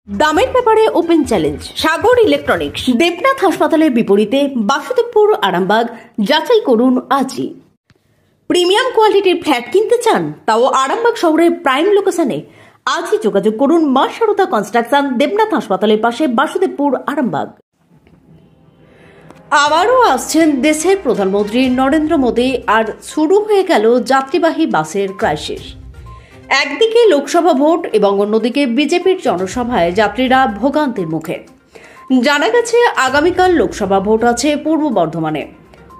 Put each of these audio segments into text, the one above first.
দামের ব্যাপারে open challenge সাগর electronics. Debnath হাসপাতালের বিপরীতে বাসুদেবপুর, আরামবাগ। যাচাই করুন আজই। প্রিমিয়াম কোয়ালিটির ফ্ল্যাট কিনতে চান, তাও আরামবাগ শহরের প্রাইম লোকেশনে? আজই যোগাযোগ করুন মা সারদা কনস্ট্রাকশন, দেবনাথ হাসপাতালের পাশে, বাসুদেবপুর, আরামবাগ। আবারও আসছেন দেশের প্রধানমন্ত্রী নরেন্দ্র মোদী, আর শুরু হয়ে গেল যাত্রীবাহী বাসের ক্রাইসিস। একদিকে লোকসভা ভোট এবং অন্যদিকে বিজেপির জনসভায় যাত্রীরা ভোগান্তির মুখে। জানা গেছে আগামীকাল লোকসভা ভোট আছে পূর্ব বর্ধমানে।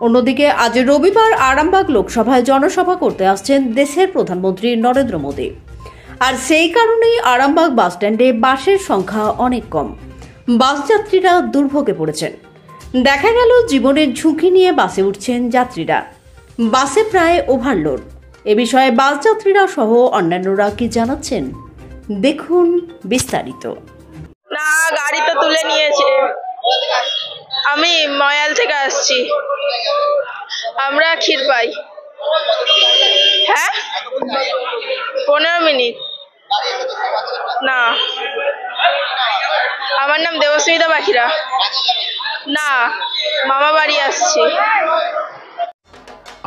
অন্যদিকে আজ রবিবার আরামবাগ লোকসভায় জনসভা করতে আসছেন দেশের প্রধানমন্ত্রী নরেন্দ্র মোদী। আর সেই কারণেই আরামবাগ বাস স্ট্যান্ডে বাসের সংখ্যা অনেক কম। বাস যাত্রীরা দুর্ভোগে পড়েছেন। দেখা গেল জীবনের ঝুঁকি নিয়ে বাসে উঠছেন যাত্রীরা। বাসে প্রায় ওভারলোড। এ বিষয়ে বাস যাত্রীরা সহ অন্যান্যরা কি জানাচ্ছেন, দেখুন বিস্তারিত। না, গাড়ি তো তুলে নিয়েছে। আমি ময়াল থেকে আসছি। আমরা ক্ষীরপাই। হ্যাঁ, 15 মিনিট। না, আমার নাম দেবস্মিতা বাখিরা। না, মামা বাড়ি আসছি।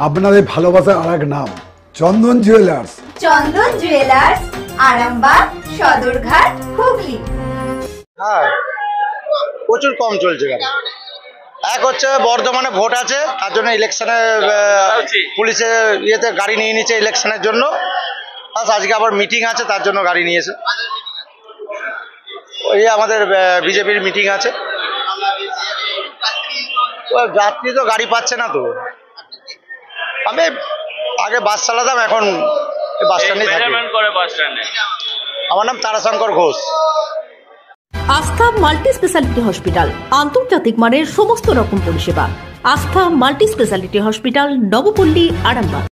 আপনাদের ভালোবাসার আর এক নাম চন্দন জুয়েলার্স। চন্দন জুয়েলার্স, আরামবাগ, সদরঘাট, হুগলি। হ্যাঁ, প্রচুর কম চলছে কেন? এক হচ্ছে বর্ধমানে ভোট আছে, তার জন্য ইলেকশনে পুলিশের ইয়েতে গাড়ি নিয়ে নিচ্ছে ইলেকশনের জন্য। আজকে আবার মিটিং আছে, তার জন্য গাড়ি নিয়েছে। ওই আমাদের বিজেপির মিটিং আছে। যাত্রী তো গাড়ি পাচ্ছে না তো। আমি আগে বাস চালাতাম, এখন বাস স্ট্যান্ডে থাকি। আমার নাম তারাশঙ্কর ঘোষ। আস্থা মাল্টি স্পেশালিটি হসপিটাল, আন্তর্জাতিক মানের সমস্ত রকম পরিষেবা। আস্থা multi speciality hospital, Nabapalli, Arambagh.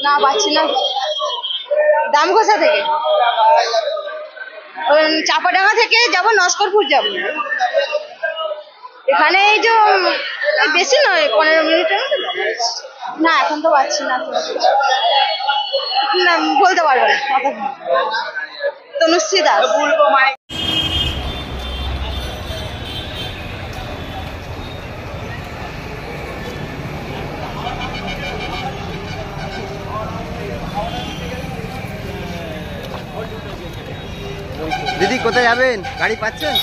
না, পাচ্ছি না। দামঘোষা থেকে, চাপাডাঙ্গা থেকে যাব, নস্করপুর যাব। এখানে এই যে বেশি নয়, 15 মিনিটের মতো। না, এখন তো পাচ্ছি না। না, বলতে পারবো না। তনুশ্রী দাস। দিদি কোথায় যাবেন? গাড়ি পাচ্ছেন?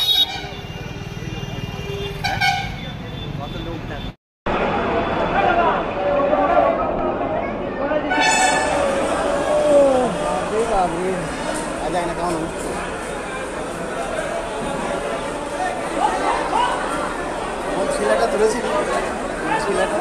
শিলাটা তুলেছি, শিলাটা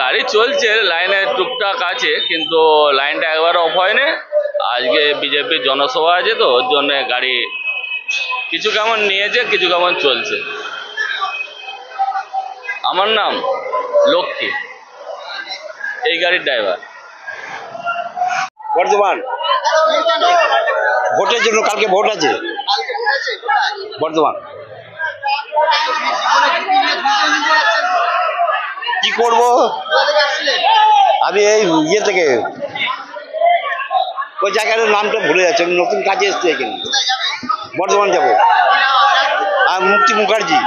গাড়ি চলছে, লাইনে টুকটাক আছে, কিন্তু লাইনটা একবার অফ হয় না। আজকে বিজেপির জনসভা আছে, তো ওর জন্য গাড়ি কিছু কেমন নিয়েছে, কিছু কেমন চলছে। আমার নাম লক্ষ্মী, এই গাড়ির ড্রাইভার। বর্ধমান ভোটের জন্য, কালকে ভোট আছে বর্ধমান। কি করব, আমি এই ইয়ে থেকে, ওই জায়গাটার নামটা ভুলে যাচ্ছে। আমি নতুন কাজে এসেছি এখানে, বর্ধমান যাব। আর মুক্তি মুখার্জি।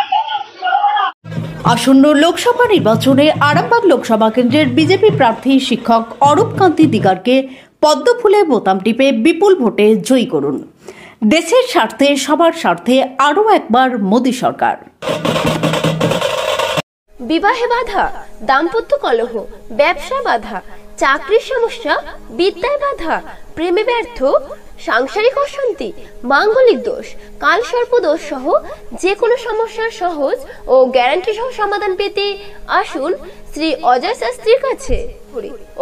আসন্ন লোকসভা নির্বাচনে আরামবাগ লোকসভা কেন্দ্রের বিজেপি প্রার্থী শিক্ষক অরূপ কান্তি দিগারকে পদ্ম ফুলে বোতাম টিপে বিপুল ভোটে জয়ী করুন। দেশের স্বার্থে, সবার স্বার্থে আরও একবার মোদী সরকার। বিবাহে বাধা, দাম্পত্য কলহ, ব্যবসা বাধা, চাকরির সমস্যা, বিদ্যায় বাধা, প্রেমে ব্যর্থ, সাংসারিক অশান্তি, মাঙ্গলিক দোষ, কালসর্প দোষ সহ যে কোনো সমস্যার সহজ ও গ্যারান্টি সহ সমাধান পেতে আসুন শ্রী অজয় শাস্ত্রীর কাছে।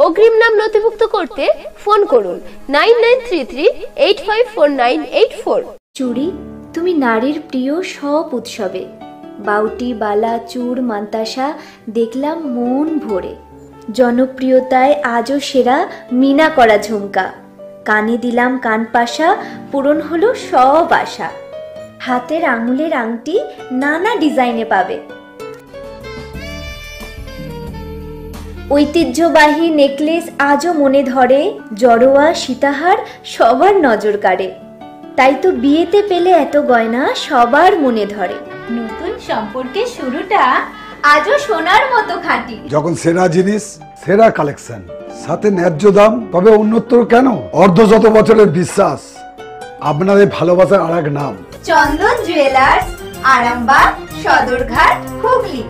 অগ্রিম নাম নথিভুক্ত করতে ফোন করুন 9933854984। চুড়ি, তুমি নারীর প্রিয় সব উৎসবে বাউটি, বালা, চূড়, মান্তাসা দেখলাম মন ভরে। জনপ্রিয়তায় আজও সেরা মিনা করা ঝুমকা, কানে দিলাম কানপাশা, পূরণ হলো সব আশা। হাতের আঙুলের আংটি নানা ডিজাইনে পাবে, ঐতিহ্যবাহী নেকলেস আজও মনে ধরে। জড়োয়া, সীতাহার সবার নজর কাড়ে, তাই তো বিয়েতে পেলে এত গয়না সবার মনে ধরে। নতুন সম্পর্কের শুরুটা আজও সোনার মতো খাঁটি। যখন সেরা জিনিস, সেরা কালেকশন, সাথে ন্যায্য দাম, তবে উন্নতর কেন? অর্ধশত বছরের বিশ্বাস, আপনাদের ভালোবাসার আর এক নাম চন্দন জুয়েলার্স, আরামবাগ, সদরঘাট, হুগলি।